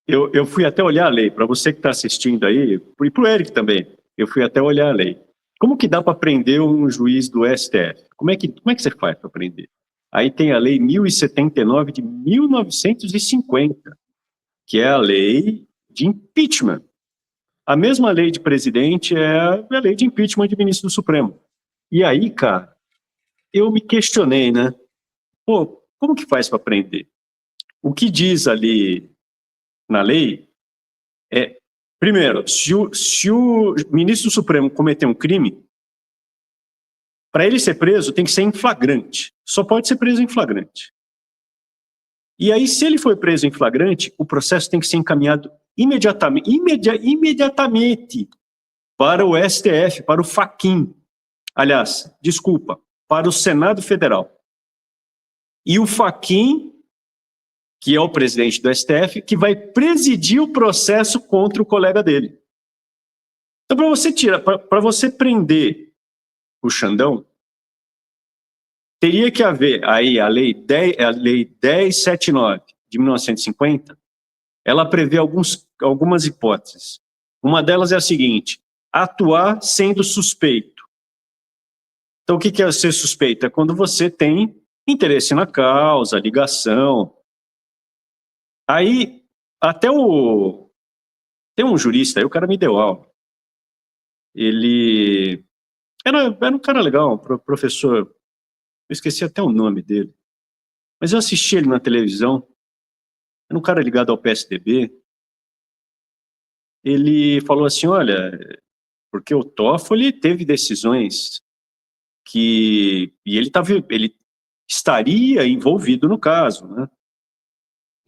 Eu fui até olhar a lei, para você que está assistindo aí, e para o Eric também, eu fui até olhar a lei. Como que dá para prender um juiz do STF? Como é que você faz para prender? Aí tem a lei 1079 de 1950, que é a lei de impeachment. A mesma lei de presidente é a lei de impeachment de ministro do Supremo. E aí, cara, eu me questionei, né? Pô, como que faz para prender? O que diz ali na lei é, primeiro, se o ministro do Supremo cometer um crime, para ele ser preso tem que ser em flagrante. Só pode ser preso em flagrante. E aí, se ele for preso em flagrante, o processo tem que ser encaminhado imediatamente para o STF, para o Fachin. Aliás, desculpa, para o Senado Federal. E o Fachin, que é o presidente do STF, que vai presidir o processo contra o colega dele. Então, para você prender o Xandão, teria que haver aí a lei 1079 de 1950, ela prevê algumas hipóteses. Uma delas é a seguinte: atuar sendo suspeito. Então, o que é ser suspeito? É quando você tem interesse na causa, ligação. Aí, tem um jurista, aí o cara me deu aula. Ele era um cara legal, um professor, eu esqueci até o nome dele, mas eu assisti ele na televisão, era um cara ligado ao PSDB. Ele falou assim, olha, porque o Toffoli teve decisões e ele estaria envolvido no caso, né?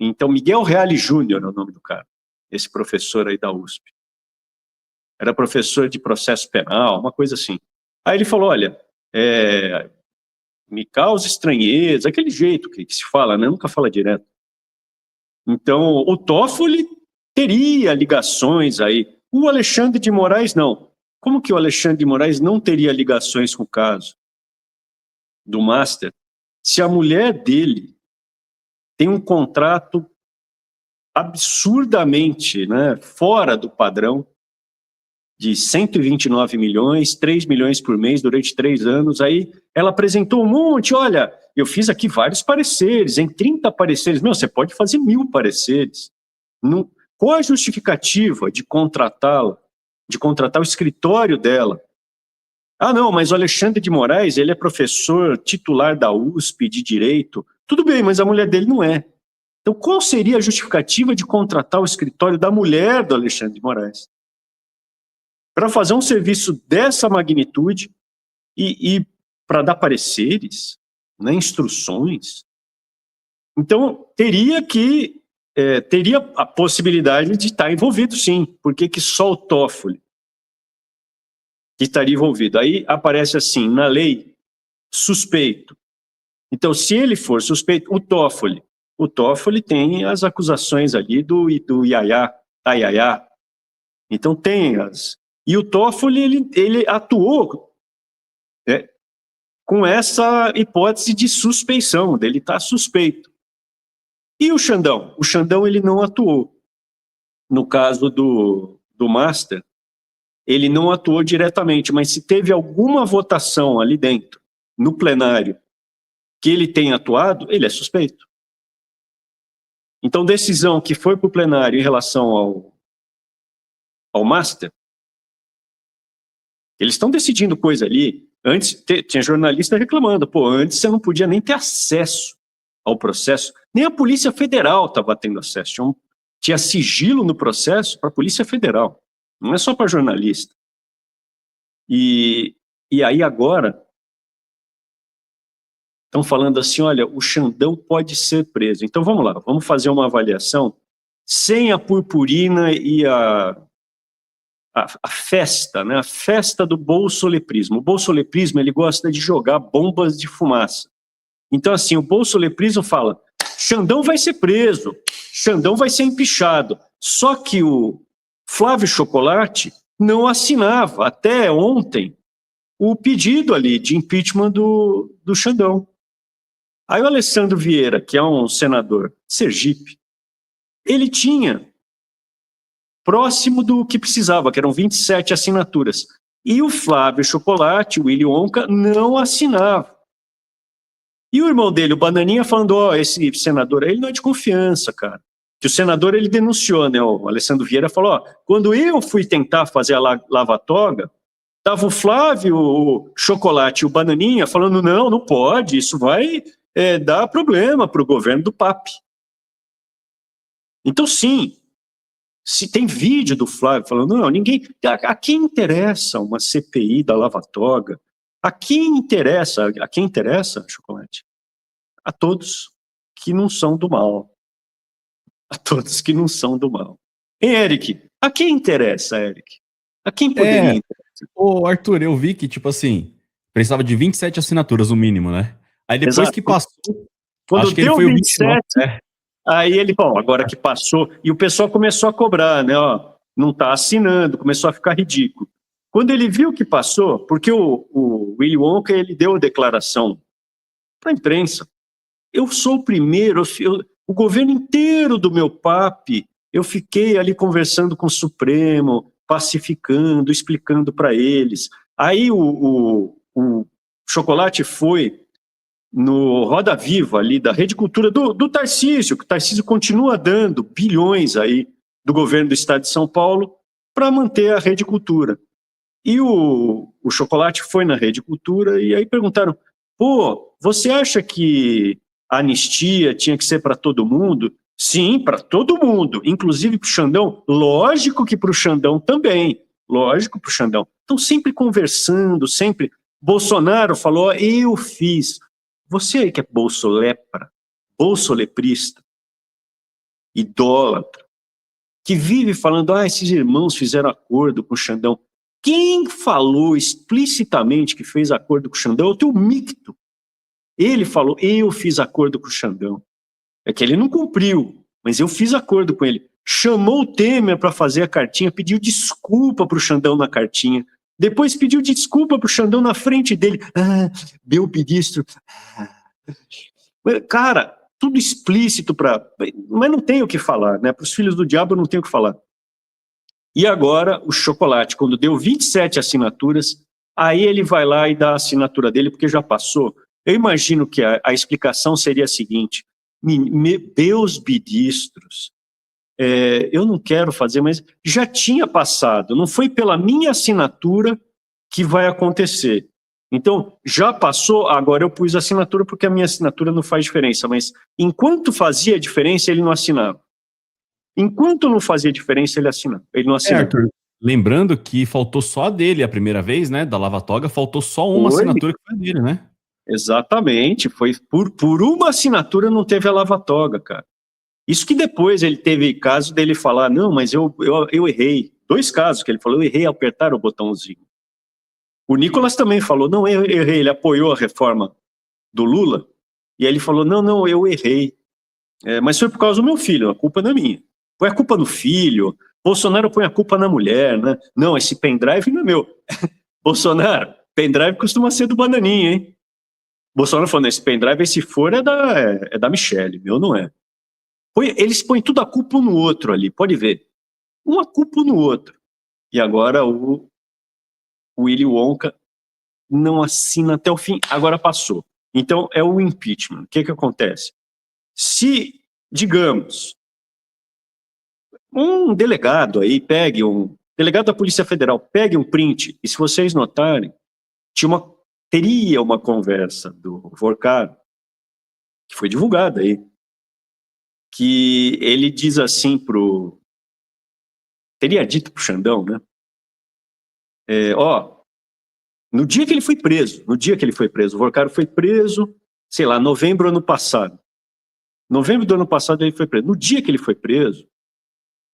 Então, Miguel Reale Júnior é o nome do cara, esse professor aí da USP. Era professor de processo penal, uma coisa assim. Aí ele falou, olha, me causa estranheza, aquele jeito que se fala, né? Nunca fala direto. Então, o Toffoli teria ligações aí. O Alexandre de Moraes, não. Como que o Alexandre de Moraes não teria ligações com o caso do Master, se a mulher dele tem um contrato absurdamente, né, fora do padrão, de 129 milhões, 3 milhões por mês durante 3 anos, aí ela apresentou um monte, olha, eu fiz aqui vários pareceres, em 30 pareceres, você pode fazer 1000 pareceres. Qual a justificativa de contratá-la, de contratar o escritório dela? Ah, não, mas o Alexandre de Moraes, ele é professor titular da USP de Direito. Tudo bem, mas a mulher dele não é. Então, qual seria a justificativa de contratar o escritório da mulher do Alexandre de Moraes? Para fazer um serviço dessa magnitude e para dar pareceres, né, instruções. Então, teria a possibilidade de estar envolvido, sim. Por que só o Toffoli que estaria envolvido? Aí aparece assim, na lei, suspeito. Então, se ele for suspeito, o Toffoli tem as acusações ali do Yaya. Então, tem as... E o Toffoli, ele atuou, né, com essa hipótese de suspeição, dele estar suspeito. E o Xandão? O Xandão, ele não atuou. No caso do Master, ele não atuou diretamente, mas se teve alguma votação ali dentro, no plenário, que ele tenha atuado, ele é suspeito. Então, decisão que foi para o plenário em relação ao Master, eles estão decidindo coisa ali. Antes, tinha jornalista reclamando, antes você não podia nem ter acesso ao processo, nem a Polícia Federal estava tendo acesso, tinha sigilo no processo para a Polícia Federal, não é só para jornalista. E aí agora, estão falando assim, olha, o Xandão pode ser preso. Então vamos lá, vamos fazer uma avaliação sem a purpurina e a festa, né? A festa do bolsoleprismo. O bolsoleprismo, ele gosta de jogar bombas de fumaça. Então assim, o bolsoleprismo fala, Xandão vai ser preso, Xandão vai ser empichado. Só que o Flávio Chocolate não assinava, até ontem, o pedido ali de impeachment do Xandão. Aí o Alessandro Vieira, que é um senador de Sergipe, ele tinha próximo do que precisava, que eram 27 assinaturas. E o Flávio Chocolate, o Willy Wonka, não assinava. E o irmão dele, o Bananinha, falando, esse senador aí, ele não é de confiança, cara. Que o senador, ele denunciou, né? O Alessandro Vieira falou, quando eu fui tentar fazer a lava-toga, tava o Flávio, o Chocolate e o Bananinha falando, não pode, isso vai dar problema para o governo do Papi. Então, sim, se tem vídeo do Flávio falando, ninguém, a quem interessa uma CPI da lava-toga? A quem interessa, Chocolate? A todos que não são do mal. A todos que não são do mal. Hein, Eric? A quem interessa, Eric? A quem poderia interessar? Ô, Arthur, eu vi que, tipo assim, precisava de 27 assinaturas, o mínimo, né? Aí depois Exato. que passou, quando acho que ele deu foi 27, o 29. aí ele, agora que passou, e o pessoal começou a cobrar, né? Não está assinando, começou a ficar ridículo. Quando ele viu que passou, porque o Willy Wonka, ele deu a declaração para a imprensa. Eu sou o primeiro, o governo inteiro do meu papi, eu fiquei ali conversando com o Supremo, pacificando, explicando para eles. Aí o Chocolate foi no Roda Viva ali da Rede Cultura do Tarcísio, que o Tarcísio continua dando bilhões aí do governo do estado de São Paulo para manter a Rede Cultura. E o Chocolate foi na Rede Cultura e aí perguntaram, você acha que a anistia tinha que ser para todo mundo? Sim, para todo mundo, inclusive para o Xandão. Lógico que para o Xandão também, lógico para o Xandão. Então sempre conversando, sempre. Bolsonaro falou, eu fiz. Você aí que é bolsolepra, bolsoleprista, idólatra, que vive falando, esses irmãos fizeram acordo com o Xandão. Quem falou explicitamente que fez acordo com o Xandão é o teu micto. Ele falou, eu fiz acordo com o Xandão. É que ele não cumpriu, mas eu fiz acordo com ele. Chamou o Temer para fazer a cartinha, pediu desculpa para o Xandão na cartinha. Depois pediu desculpa para o Xandão na frente dele. Meu ministro. Cara, tudo explícito para... Mas não tem o que falar, né? Para os filhos do diabo não tem o que falar. E agora, o Chocolate, quando deu 27 assinaturas, aí ele vai lá e dá a assinatura dele, porque já passou. Eu imagino que a explicação seria a seguinte, meus ministros, eu não quero fazer, mas já tinha passado, não foi pela minha assinatura que vai acontecer. Então, já passou, agora eu pus a assinatura porque a minha assinatura não faz diferença, mas enquanto fazia diferença, ele não assinava. Enquanto não fazia diferença, ele não assinava. Arthur, lembrando que faltou só a dele a primeira vez, né, da lava-toga, faltou só uma assinatura que foi a dele, né? Exatamente, foi por uma assinatura não teve a lava-toga, cara. Isso que depois ele teve caso dele falar, não, mas eu errei. 2 casos que ele falou, eu errei ao apertar o botãozinho. O Nicolas também falou, não, eu errei, ele apoiou a reforma do Lula, e aí ele falou, não, eu errei. Mas foi por causa do meu filho, a culpa não é minha. Põe a culpa no filho, Bolsonaro põe a culpa na mulher, né? Não, esse pendrive não é meu. Bolsonaro, pendrive costuma ser do Bananinha, hein? Bolsonaro falando, esse pendrive, se for, é da Michelle, meu não é. Eles põem tudo a culpa um no outro ali, pode ver. Uma culpa no outro. E agora o Willy Wonka não assina até o fim, agora passou. Então é o impeachment. O que acontece? Se, digamos, um delegado aí pegue delegado da Polícia Federal pegue um print, e se vocês notarem, teria uma conversa do Vorkar, que foi divulgada aí, que ele diz assim teria dito pro Xandão, né? No dia que ele foi preso, o Vorkar foi preso, sei lá, novembro do ano passado. Novembro do ano passado ele foi preso. No dia que ele foi preso,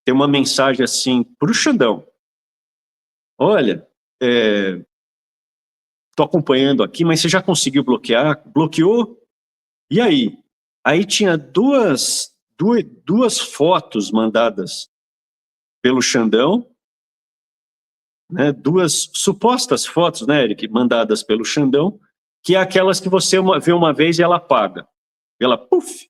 tem uma mensagem assim pro Xandão. Olha, tô acompanhando aqui, mas você já conseguiu bloquear? Bloqueou? E aí? Aí tinha duas fotos mandadas pelo Xandão, né, 2 supostas fotos, né, Eric, mandadas pelo Xandão, que é aquelas que você vê uma vez e ela apaga. Ela, puf,